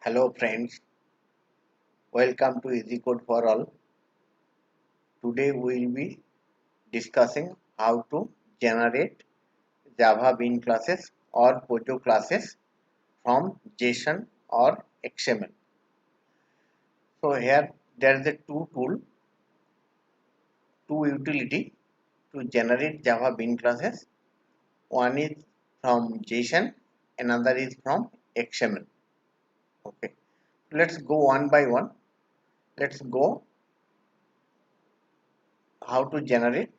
Hello friends, welcome to Easy Code for All. Today we will be discussing how to generate Java Bean classes or Pojo classes from JSON or XML. So here there is a two utility to generate Java Bean classes. One is from JSON, another is from XML. Okay, let's go one by one. Let's go how to generate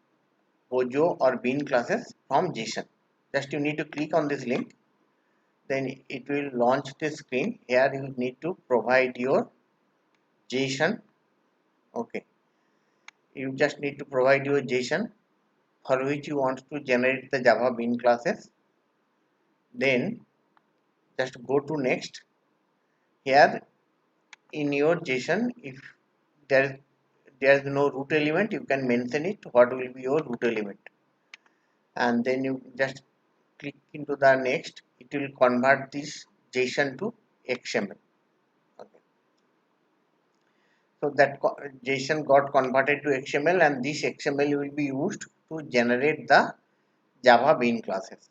Pojo or Bean classes from JSON. Just you need to click on this link, then it will launch the screen. Here you need to provide your JSON. Okay, you just need to provide your JSON for which you want to generate the Java Bean classes. Then just go to next. Here in your JSON, if there is no root element, you can mention it what will be your root element, and then you just click into the next. It will convert this JSON to XML. Okay. So that JSON got converted to XML, and this XML will be used to generate the Java Bean classes.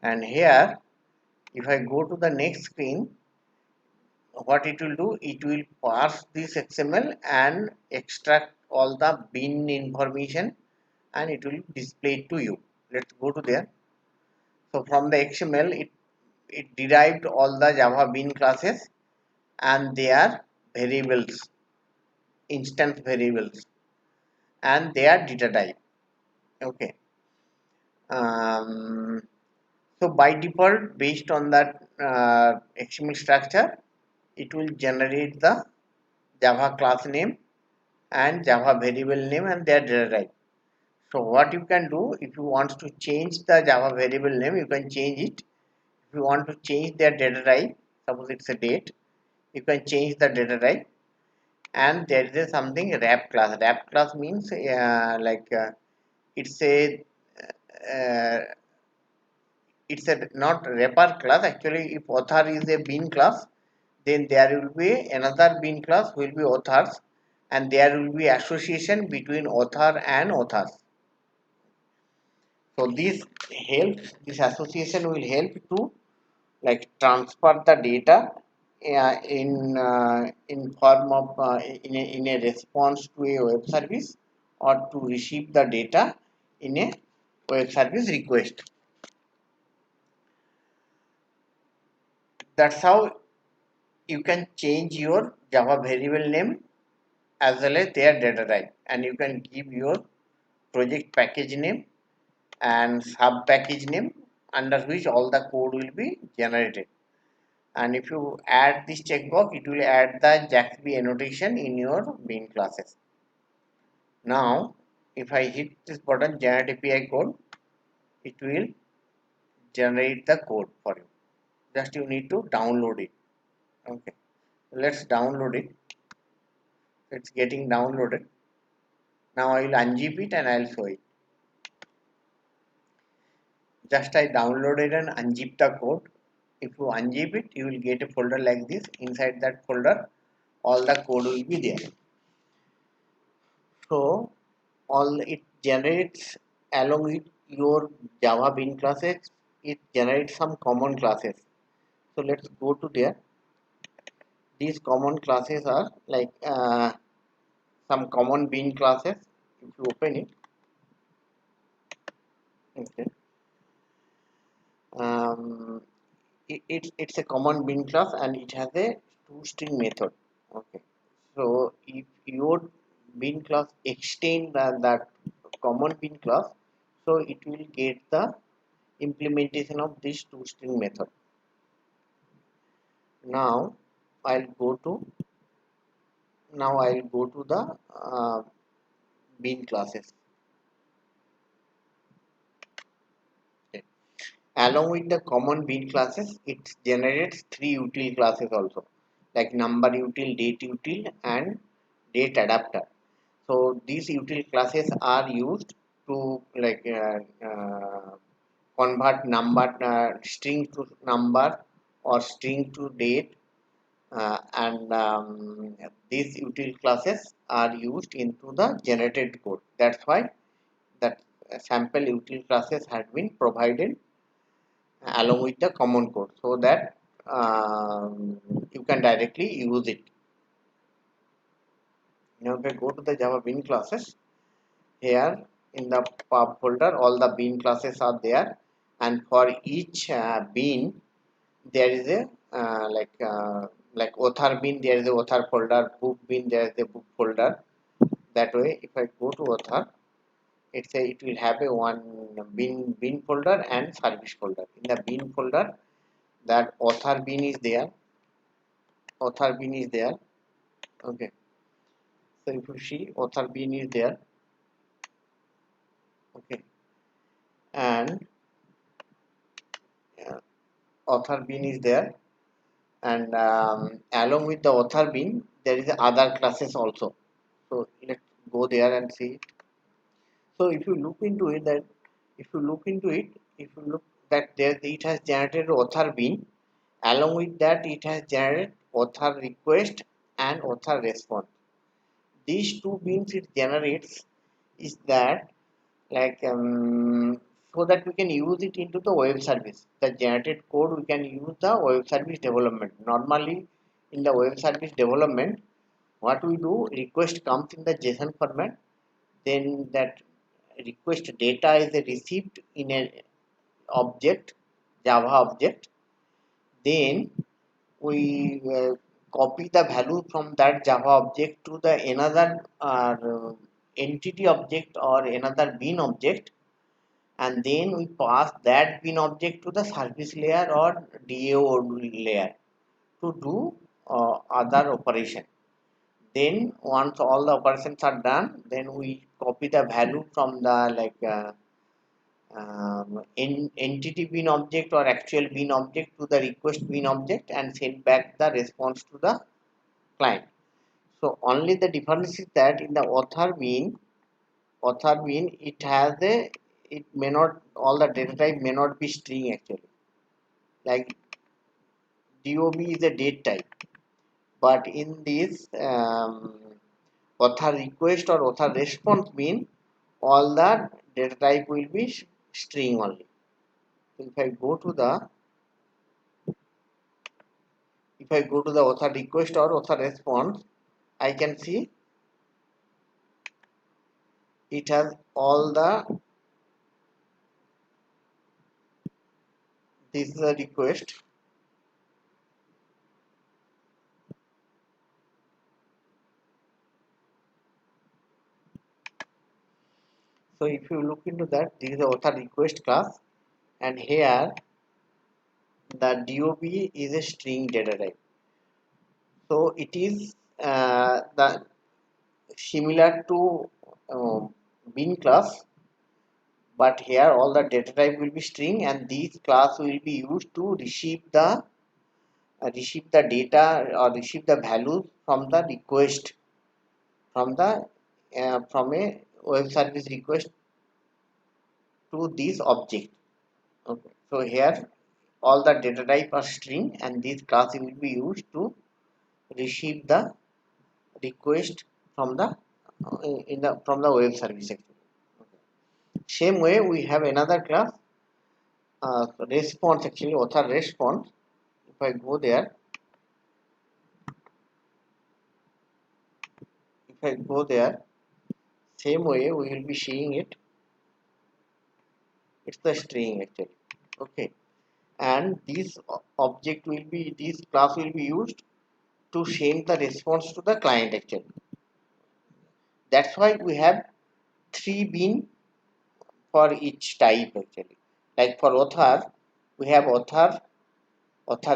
And here, if I go to the next screen, what it will do, it will parse this XML and extract all the bean information, and it will display it to you. Let's go to there. So from the XML, it derived all the Java Bean classes, and they are variables, instance variables, and they are data type. Okay. Um, so by default, based on that XML structure, it will generate the Java class name and Java variable name and their data type. So what you can do, if you want to change the Java variable name, you can change it. If you want to change their data type, suppose it's a date, you can change the data type. And there is something wrap class. Wrap class means it's a uh, it's a not wrapper class. Actually, if author is a bean class, then there will be another bean class will be authors, and there will be association between author and authors. So this association will help to like transfer the data in form of in a response to a web service, or to receive the data in a web service request. That's how you can change your Java variable name as well as their data type, and you can give your project package name and sub package name under which all the code will be generated. And if you add this checkbox, it will add the Jaxby annotation in your bean classes. Now if I hit this button, generate API code, it will generate the code for you. Just you need to download it. Okay, let's download it. It's getting downloaded. Now I will unzip it and I'll show it. Just I downloaded and unzip the code. If you unzip it, you will get a folder like this. Inside that folder, all the code will be there. So all it generates along with your Java Bean classes, it generates some common classes. So let's go to there. These common classes are like some common bean classes. If you open it, okay. Um, it's a common bean class, and it has a toString method. Okay, so if your bean class extend that common bean class, so it will get the implementation of this toString method. Now I'll go to the bean classes. Okay. Along with the common bean classes, it generates three util classes also, like number util, date util, and date adapter. So these util classes are used to convert number string to number or string to date, and these util classes are used into the generated code. That's why that sample util classes had been provided along with the common code, so that you can directly use it. Now if I go to the Java Bean classes, here in the pub folder all the bean classes are there, and for each bean there is a like author bean, there is a author folder, book bean, there is a book folder. That way if I go to author, it will have a one bean folder and service folder. In the bean folder, that author bean is there, okay. So if you see, author bean is there, okay, and uh, author bean is there, and along with the author bean there is other classes also. So let's go there and see. So if you look into it, that if you look into it, if you look that there, it has generated author bean. Along with that, it has generated author request and author response. These two beans it generates is that like so that we can use it into the web service. The generated code we can use the web service development. Normally, in the web service development, what we do, request comes in the JSON format, then that request data is received in an object, Java object, then we copy the value from that Java object to the another entity object or another bean object, and then we pass that bean object to the service layer or DAO layer to do other operation. Then once all the operations are done, then we copy the value from the entity bean object or actual bean object to the request bean object and send back the response to the client. So only the difference is that in the author bean it has a, it may not, all the data type may not be string actually. Like DOB is a date type, but in this author request or author response bean, all the data type will be string only. So if I go to the author request or author response, I can see it has all the, this is a request. So if you look into that, this is the author request class, and here the DOB is a string data type. So it is the similar to bean class, but here all the data type will be string, and these class will be used to receive the data or receive the values from the request, from the from a web service request to this object. Okay, so here all the data type are string, and this class will be used to receive the request from the in the from the web service actually. Okay. Same way we have another class response, actually author response. If I go there, if I go there, same way we will be seeing it. It's the string actually. Okay, and this object will be, this class will be used to send the response to the client actually. That's why we have three bean for each type actually. Like for author, we have author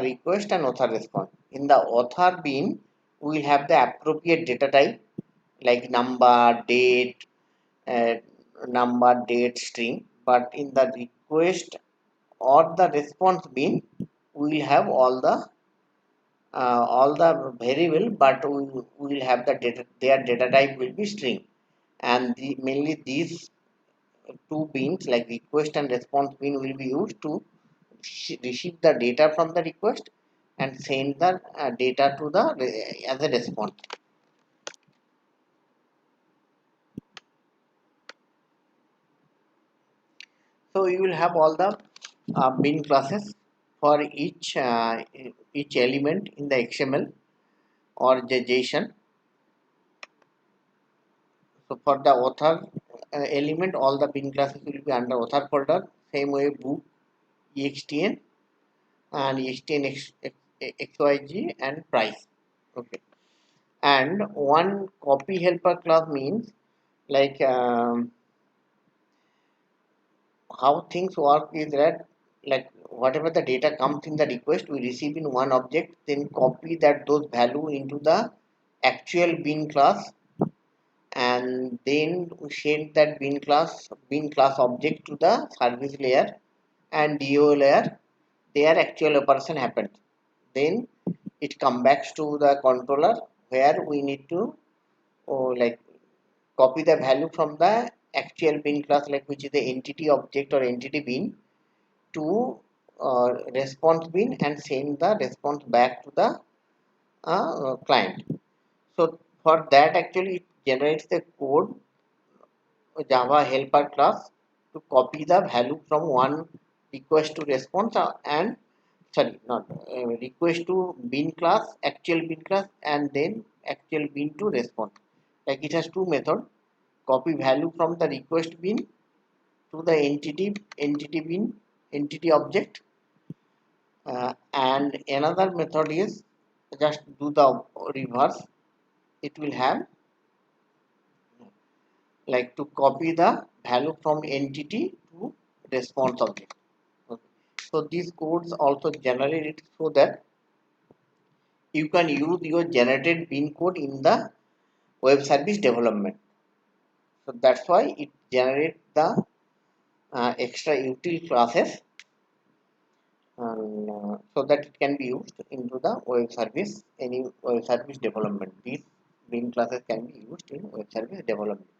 request and author response. In the author bean, we will have the appropriate data type like uh, number, date, string. But in the request or the response bean, we will have all the variable, but we will have the data, their data type will be string, and mainly these two beans like request and response bean will be used to receive the data from the request and send the data to the as a response. So you will have all the bin classes for each element in the XML or the JSON. So for the author element, all the bin classes will be under author folder. Same way book, extn and xyz and price. Okay. And one copy helper class means like how things work is that like whatever the data comes in the request we receive in one object, then copy that those value into the actual bin class, and then we send that bin class object to the service layer and DO layer. Their actual operation happens. Then it comes back to the controller where we need to like copy the value from the actual bin class, like which is the entity object or entity bin, to response bin and send the response back to the client. So for that actually it generates the code Java helper class to copy the value from one request to response and sorry not request to bin class, actual bin class, and then actual bin to response. Like it has two methods: copy value from the request bin to the entity bin entity object, and another method is just do the reverse. It will have like to copy the value from entity to response object. Okay. So these codes also generated so that you can use your generated bin code in the web service development. So that's why it generates the extra util classes, and so that it can be used into the web service, any web service development. These bin classes can be used in web service development.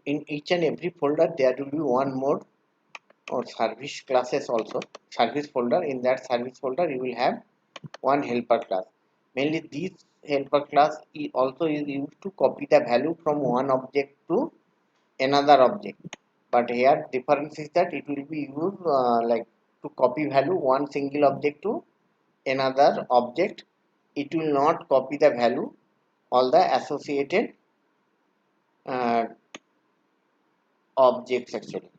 In each and every folder there will be one more or service classes also, service folder. In that service folder you will have one helper class. Mainly this helper class also is used to copy the value from one object to another object, but here difference is that it will be used like to copy value one single object to another object. It will not copy the value all the associated uh, objects actually.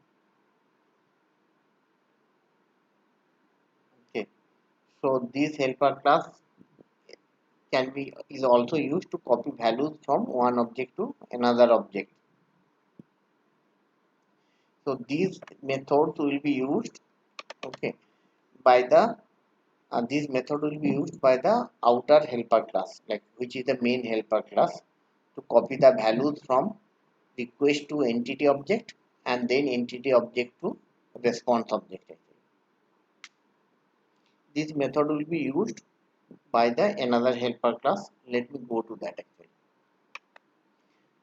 Okay, so this helper class can be is also used to copy values from one object to another object. So these methods will be used, okay, by the this method will be used by the outer helper class, like which is the main helper class, to copy the values from request to entity object and then entity object to response object. This method will be used by the another helper class. Let me go to that actually.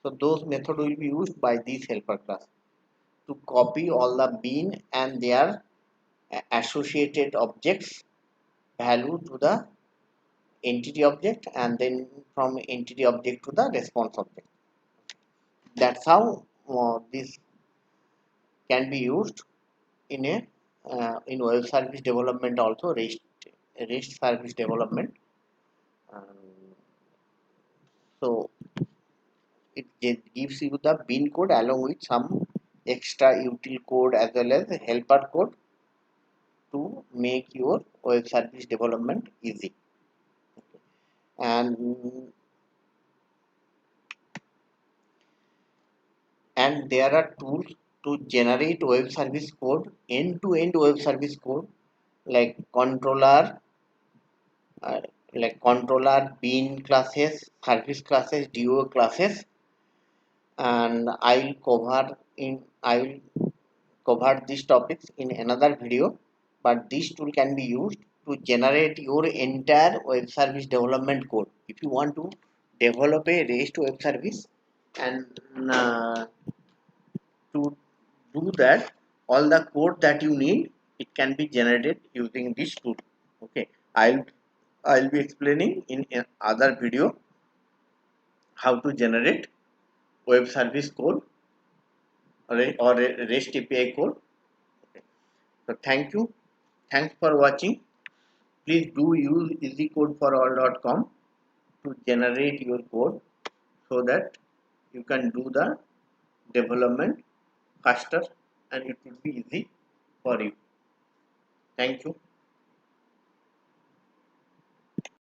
So those method will be used by this helper class to copy all the bin and their associated objects value to the entity object, and then from entity object to the response object. That's how this can be used in a in web service development also, REST service development. Um, so it gives you the bin code along with some extra util code as well as helper code to make your web service development easy. And there are tools to generate web service code, end-to-end web service code, like uh, controller, bean classes, service classes, DO classes, and I will cover these topics in another video. But this tool can be used to generate your entire web service development code. If you want to develop a REST web service, and to do that, all the code that you need it can be generated using this tool. Okay, I'll be explaining in other video how to generate web service code or a REST API code. Okay. So thanks for watching. Please do use easycodeforall.com to generate your code so that you can do the development faster and it will be easy for you. Thank you.